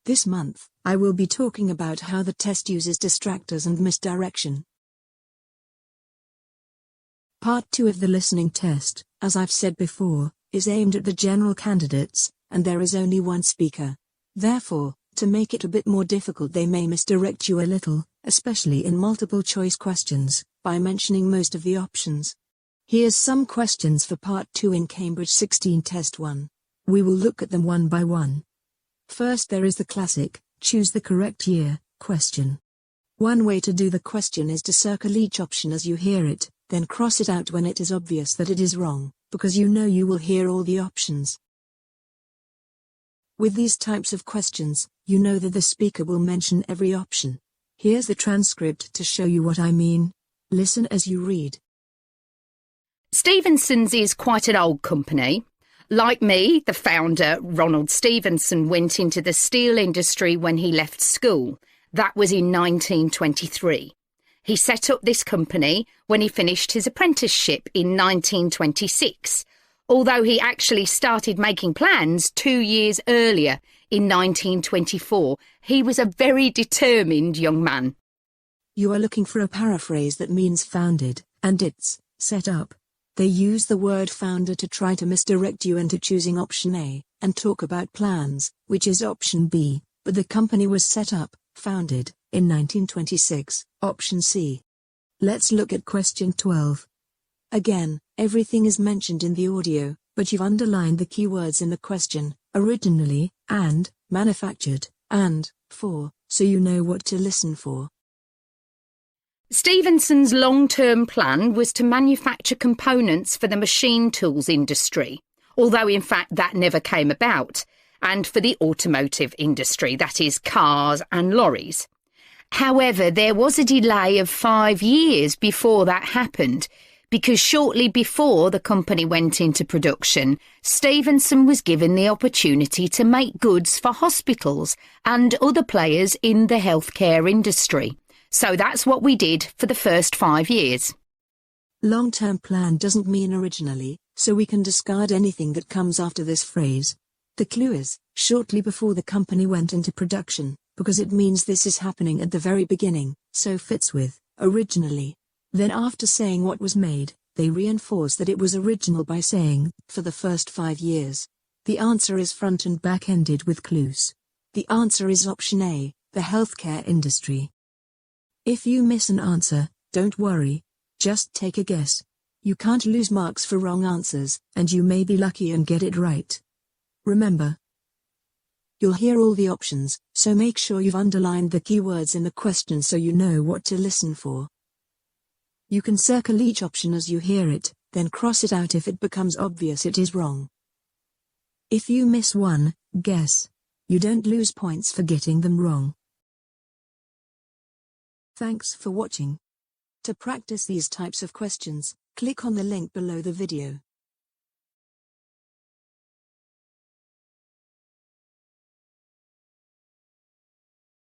This month, I will be talking about how the test uses distractors and misdirection. Part 2 of the listening test, as I've said before, is aimed at the general candidates, and there is only one speaker. Therefore, to make it a bit more difficult, they may misdirect you a little, especially in multiple choice questions, by mentioning most of the options. Here's some questions for Part 2 in Cambridge 16 Test 1. We will look at them one by one. First, there is the classic, choose the correct year, question. One way to do the question is to circle each option as you hear it, then cross it out when it is obvious that it is wrong, because you know you will hear all the options. With these types of questions, you know that the speaker will mention every option. Here's the transcript to show you what I mean. Listen as you read. Stevenson's is quite an old company. Like me, the founder, Ronald Stevenson, went into the steel industry when he left school. That was in 1923. He set up this company when he finished his apprenticeship in 1926, although he actually started making plans 2 years earlier, in 1924. He was a very determined young man. You are looking for a paraphrase that means founded, and it's set up. They use the word founder to try to misdirect you into choosing option A, and talk about plans, which is option B, but the company was set up, founded, in 1926, option C. Let's look at question 12. Again, everything is mentioned in the audio, but you've underlined the keywords in the question, originally, and, manufactured, and, for, so you know what to listen for. Stevenson's long-term plan was to manufacture components for the machine tools industry, although in fact that never came about, and for the automotive industry, that is cars and lorries. However, there was a delay of 5 years before that happened, because shortly before the company went into production, Stevenson was given the opportunity to make goods for hospitals and other players in the healthcare industry. So that's what we did for the first 5 years. Long-term plan doesn't mean originally, so we can discard anything that comes after this phrase. The clue is, shortly before the company went into production, because it means this is happening at the very beginning, so fits with, originally. Then after saying what was made, they reinforce that it was original by saying, for the first 5 years. The answer is front and back-ended with clues. The answer is option A, the healthcare industry. If you miss an answer, don't worry. Just take a guess. You can't lose marks for wrong answers, and you may be lucky and get it right. Remember, you'll hear all the options, so make sure you've underlined the keywords in the question so you know what to listen for. You can circle each option as you hear it, then cross it out if it becomes obvious it is wrong. If you miss one guess, you don't lose points for getting them wrong. Thanks for watching. To practice these types of questions, click on the link below the video.